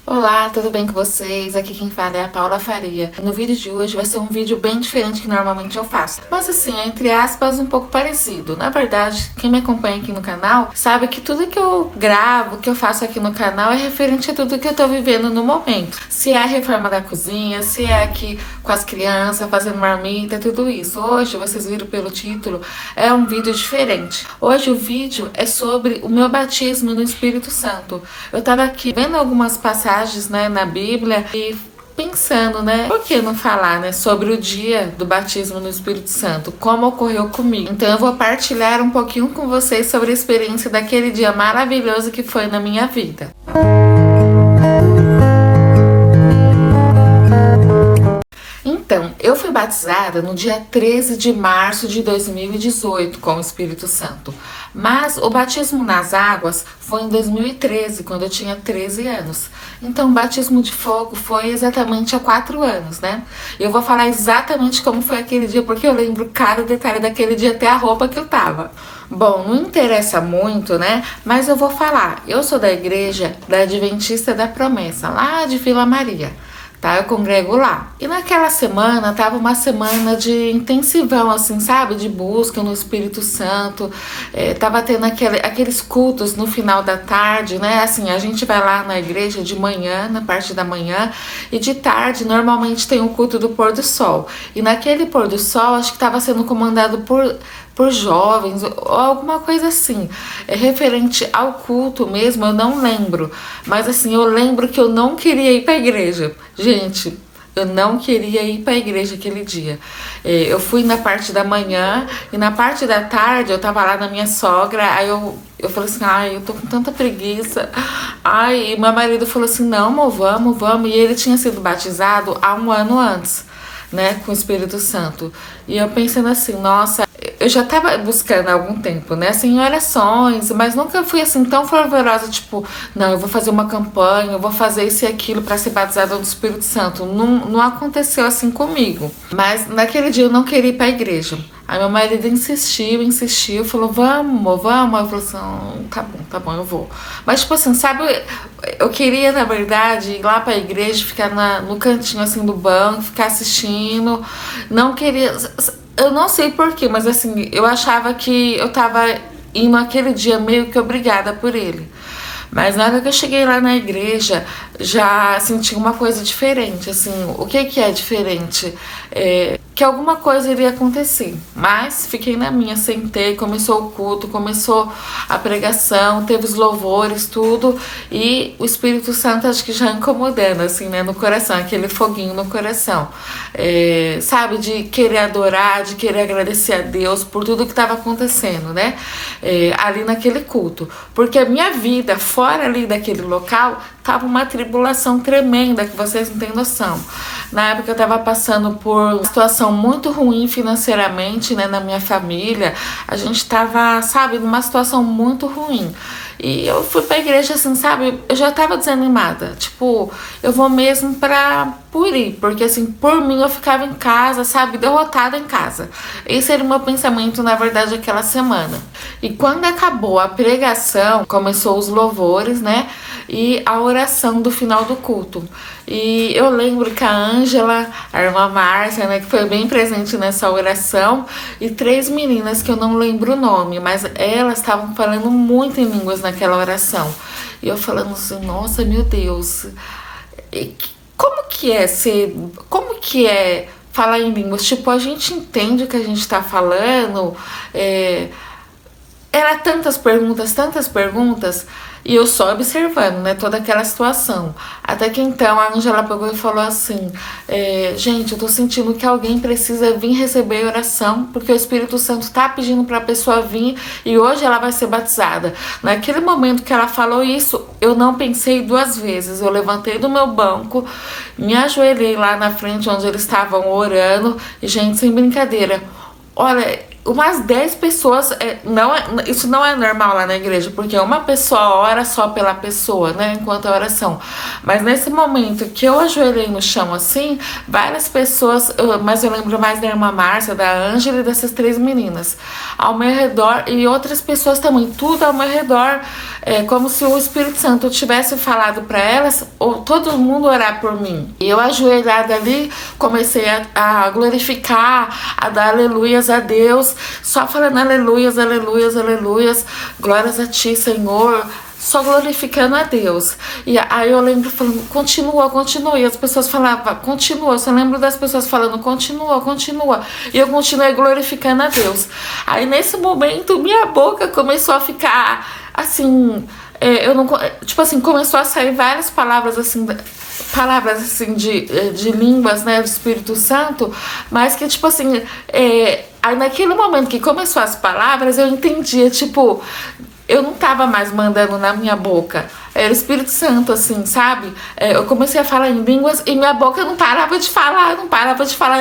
Olá, tudo bem com vocês? Aqui quem fala é a Paula Faria. No vídeo de hoje vai ser um vídeo bem diferente que normalmente eu faço. Mas assim, entre aspas, um pouco parecido. Na verdade, quem me acompanha aqui no canal sabe que tudo que eu gravo, que eu faço aqui no canal é referente a tudo que eu tô vivendo no momento. Se é a reforma da cozinha, se é aqui com as crianças, fazendo marmita, tudo isso. Hoje, vocês viram pelo título, é um vídeo diferente. Hoje o vídeo é sobre o meu batismo no Espírito Santo. Eu tava aqui vendo algumas passagens, né, na Bíblia e pensando, né, por que não falar, né, sobre o dia do batismo no Espírito Santo, como ocorreu comigo. Então eu vou partilhar um pouquinho com vocês sobre a experiência daquele dia maravilhoso que foi na minha vida. Então, eu fui batizada no dia 13 de março de 2018 com o Espírito Santo, mas o batismo nas águas foi em 2013, quando eu tinha 13 anos. Então, o batismo de fogo foi exatamente há 4 anos, né? Eu vou falar exatamente como foi aquele dia, porque eu lembro cada detalhe daquele dia, até a roupa que eu tava. Bom, não interessa muito, né? Mas eu vou falar. Eu sou da igreja da Adventista da Promessa, lá de Vila Maria. Tá, eu congrego lá. E naquela semana, tava uma semana de intensivão, assim, sabe? De busca no Espírito Santo. Tava tendo aqueles cultos no final da tarde, né? Assim, a gente vai lá na igreja de manhã, na parte da manhã, e de tarde, normalmente tem o culto do pôr do sol. E naquele pôr do sol, acho que tava sendo comandado por jovens, ou alguma coisa assim. Referente ao culto mesmo, eu não lembro. Mas assim, eu lembro que eu não queria ir pra igreja. Gente, eu não queria ir pra igreja aquele dia. Eu fui na parte da manhã e na parte da tarde eu tava lá na minha sogra, aí eu falei assim, ai, eu tô com tanta preguiça. Ai, e meu marido falou assim, não, amor, vamos. E ele tinha sido batizado há 1 ano antes, né, com o Espírito Santo. E eu pensando assim, nossa, eu já tava buscando há algum tempo, né, assim, orações, mas nunca fui assim tão fervorosa, tipo, não, eu vou fazer uma campanha, eu vou fazer isso e aquilo pra ser batizada no Espírito Santo. Não aconteceu assim comigo. Mas naquele dia eu não queria ir pra igreja. Aí meu marido insistiu, falou, vamos. Eu falei assim, tá bom, eu vou. Mas tipo assim, sabe, eu queria, na verdade, ir lá pra igreja, ficar no cantinho assim do banco, ficar assistindo. Não queria, eu não sei porquê, mas assim, eu achava que eu tava indo aquele dia meio que obrigada por ele. Mas na hora que eu cheguei lá na igreja, já senti uma coisa diferente, assim, o que é diferente? Que alguma coisa iria acontecer, mas fiquei na minha, sentei, começou o culto, começou a pregação, teve os louvores, tudo, e o Espírito Santo acho que já incomodando, assim, né, no coração, aquele foguinho no coração, sabe, de querer adorar, de querer agradecer a Deus por tudo que estava acontecendo, né, ali naquele culto, porque a minha vida, fora ali daquele local, tava uma tribulação tremenda que vocês não têm noção. Na época eu tava passando por uma situação muito ruim financeiramente, né, na minha família. A gente tava, sabe, numa situação muito ruim. E eu fui pra igreja assim, sabe, eu já tava desanimada. Tipo, eu vou mesmo por ir, porque assim, por mim eu ficava em casa, sabe, derrotada em casa. Esse era o meu pensamento, na verdade, aquela semana. E quando acabou a pregação, começou os louvores, né, e a oração do final do culto. E eu lembro que a Ângela, a irmã Márcia, né, que foi bem presente nessa oração, e 3 meninas que eu não lembro o nome, mas elas estavam falando muito em línguas naquela oração. E eu falando assim, nossa, meu Deus, como que é falar em línguas? Tipo, a gente entende o que a gente tá falando, era tantas perguntas, e eu só observando, né, toda aquela situação. Até que então a Ângela pegou e falou assim, gente, eu tô sentindo que alguém precisa vir receber oração, porque o Espírito Santo tá pedindo pra pessoa vir, e hoje ela vai ser batizada. Naquele momento que ela falou isso, eu não pensei 2 vezes. Eu levantei do meu banco, me ajoelhei lá na frente onde eles estavam orando, e gente, sem brincadeira, olha, umas 10 pessoas, isso não é normal lá na igreja, porque uma pessoa ora só pela pessoa, né, enquanto a oração. Mas nesse momento que eu ajoelhei no chão assim, várias pessoas, mas eu lembro mais da irmã Márcia, da Ângela e dessas 3 meninas ao meu redor, e outras pessoas também, tudo ao meu redor, como se o Espírito Santo tivesse falado para elas, ou todo mundo orar por mim. E eu ajoelhada ali, comecei a glorificar, a dar aleluias a Deus, só falando aleluias, aleluias, aleluias, glórias a ti, Senhor, só glorificando a Deus. E aí eu lembro falando, continua, continua, e as pessoas falavam, continua, eu só lembro das pessoas falando, continua, continua, e eu continuei glorificando a Deus. Aí nesse momento minha boca começou a ficar assim, eu não, tipo assim, começou a sair várias palavras assim de línguas, né, do Espírito Santo, mas que tipo assim, aí naquele momento que começou as palavras, eu entendia, tipo, eu não tava mais mandando na minha boca, era o Espírito Santo, assim, sabe? Eu comecei a falar em línguas e minha boca não parava de falar,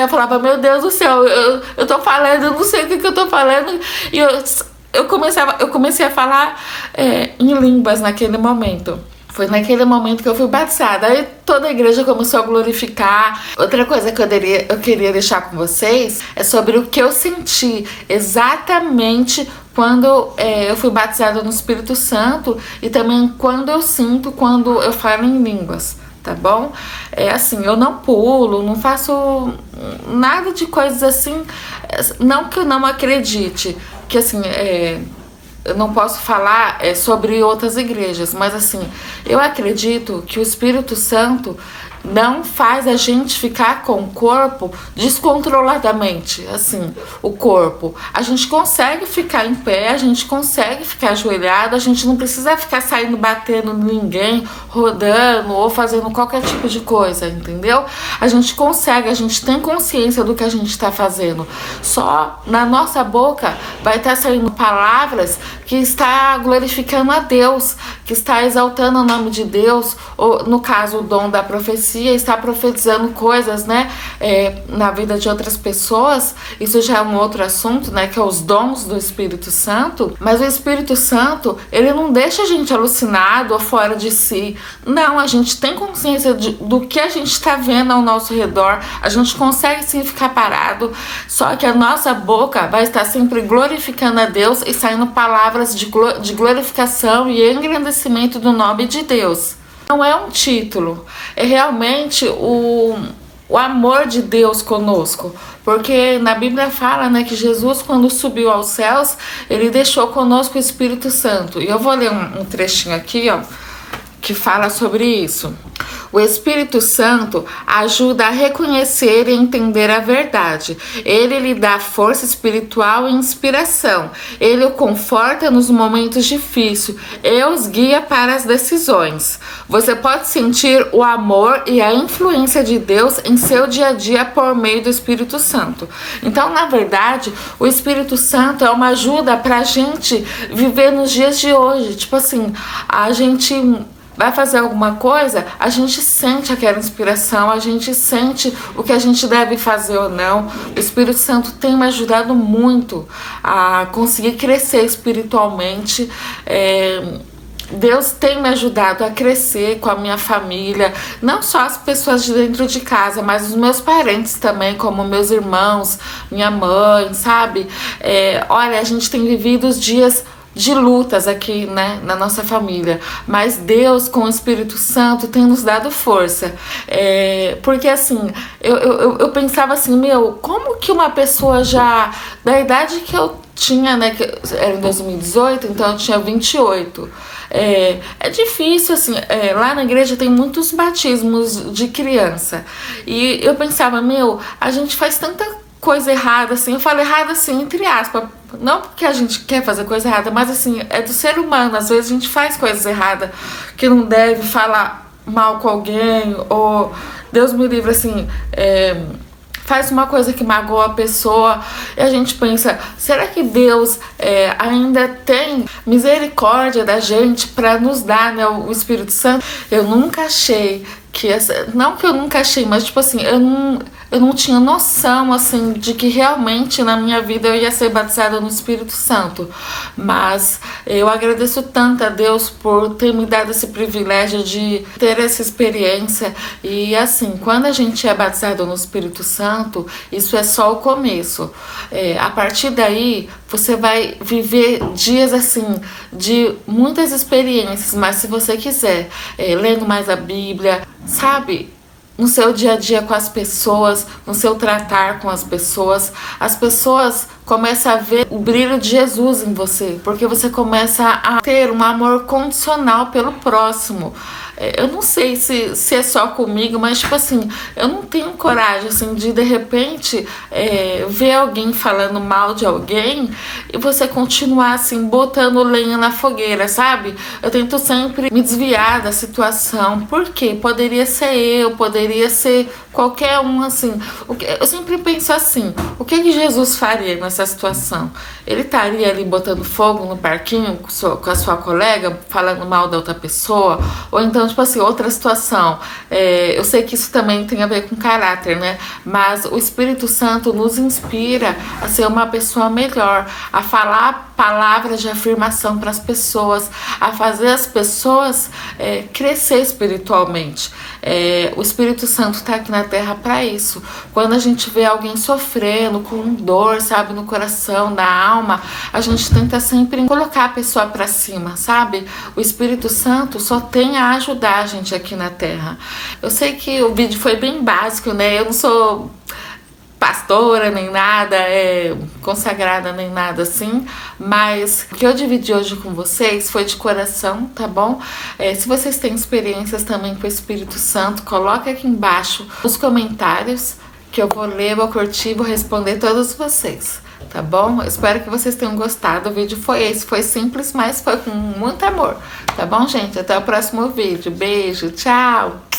eu falava, meu Deus do céu, eu tô falando, eu não sei o que eu tô falando, e eu comecei a falar em línguas naquele momento. Foi naquele momento que eu fui batizada. Aí toda a igreja começou a glorificar. Outra coisa que eu queria deixar com vocês é sobre o que eu senti exatamente quando eu fui batizada no Espírito Santo, e também quando eu sinto quando eu falo em línguas, tá bom? Assim, eu não pulo, não faço nada de coisas assim, não que eu não acredite, que assim, eu não posso falar sobre outras igrejas, mas assim, eu acredito que o Espírito Santo não faz a gente ficar com o corpo descontroladamente, assim, o corpo. A gente consegue ficar em pé, a gente consegue ficar ajoelhado, a gente não precisa ficar saindo batendo em ninguém, rodando ou fazendo qualquer tipo de coisa, entendeu? A gente consegue, a gente tem consciência do que a gente está fazendo. Só na nossa boca vai estar saindo palavras que está glorificando a Deus, que está exaltando o nome de Deus, ou no caso o dom da profecia, está profetizando coisas, né, na vida de outras pessoas. Isso já é um outro assunto, né, que é os dons do Espírito Santo. Mas o Espírito Santo, ele não deixa a gente alucinado ou fora de si. Não, a gente tem consciência do que a gente está vendo ao nosso redor. A gente consegue sim ficar parado, só que a nossa boca vai estar sempre glorificando a Deus e saindo palavras de glorificação e engrandecimento do nome de Deus. Não é um título, é realmente o amor de Deus conosco, porque na Bíblia fala, né, que Jesus, quando subiu aos céus, ele deixou conosco o Espírito Santo. E eu vou ler um trechinho aqui, ó, que fala sobre isso. O Espírito Santo ajuda a reconhecer e entender a verdade. Ele lhe dá força espiritual e inspiração. Ele o conforta nos momentos difíceis e os guia para as decisões. Você pode sentir o amor e a influência de Deus em seu dia a dia por meio do Espírito Santo. Então, na verdade, o Espírito Santo é uma ajuda para a gente viver nos dias de hoje. Tipo assim, a gente vai fazer alguma coisa, a gente sente aquela inspiração, a gente sente o que a gente deve fazer ou não. O Espírito Santo tem me ajudado muito a conseguir crescer espiritualmente. Deus tem me ajudado a crescer com a minha família, não só as pessoas de dentro de casa, mas os meus parentes também, como meus irmãos, minha mãe, sabe? Olha, a gente tem vivido os dias de lutas aqui, né, na nossa família, mas Deus com o Espírito Santo tem nos dado força, porque assim, eu pensava assim, como que uma pessoa já, da idade que eu tinha, né, que era em 2018, então eu tinha 28, é difícil, assim, lá na igreja tem muitos batismos de criança, e eu pensava, a gente faz tanta coisa errada, assim, eu falo errada assim, entre aspas, não porque a gente quer fazer coisa errada, mas assim, é do ser humano, às vezes a gente faz coisas erradas, que não deve falar mal com alguém, ou Deus me livre, assim, faz uma coisa que magoa a pessoa, e a gente pensa, será que Deus ainda tem misericórdia da gente para nos dar, né, o Espírito Santo? Eu nunca achei que não que eu nunca achei, mas tipo assim, eu não tinha noção, assim, de que realmente na minha vida eu ia ser batizada no Espírito Santo. Mas eu agradeço tanto a Deus por ter me dado esse privilégio de ter essa experiência. E assim, quando a gente é batizado no Espírito Santo, isso é só o começo. A partir daí, você vai viver dias assim, de muitas experiências, mas se você quiser, lendo mais a Bíblia, sabe? No seu dia a dia com as pessoas, no seu tratar com as pessoas começam a ver o brilho de Jesus em você, porque você começa a ter um amor condicional pelo próximo. Eu não sei se é só comigo, mas tipo assim, eu não tenho coragem assim de repente ver alguém falando mal de alguém e você continuar assim botando lenha na fogueira, sabe? Eu tento sempre me desviar da situação, porque poderia ser eu, poderia ser qualquer um, assim. Eu sempre penso assim, o que Jesus faria nessa situação? Ele estaria ali botando fogo no parquinho com a sua colega, falando mal da outra pessoa? Ou então, tipo assim, outra situação. Eu sei que isso também tem a ver com caráter, né? Mas o Espírito Santo nos inspira a ser uma pessoa melhor, a falar palavras de afirmação para as pessoas, a fazer as pessoas crescer espiritualmente. O Espírito Santo está aqui na Terra para isso. Quando a gente vê alguém sofrendo, com dor, sabe, no coração, na alma, a gente tenta sempre colocar a pessoa para cima, sabe? O Espírito Santo só tem a ajudar a gente aqui na Terra. Eu sei que o vídeo foi bem básico, né? Eu não sou pastora nem nada, consagrada nem nada assim, mas o que eu dividi hoje com vocês foi de coração, tá bom? Se vocês têm experiências também com o Espírito Santo, coloca aqui embaixo nos comentários que eu vou ler, vou curtir, vou responder todos vocês, tá bom? Eu espero que vocês tenham gostado. O vídeo foi esse, foi simples, mas foi com muito amor, tá bom, gente? Até o próximo vídeo. Beijo, tchau!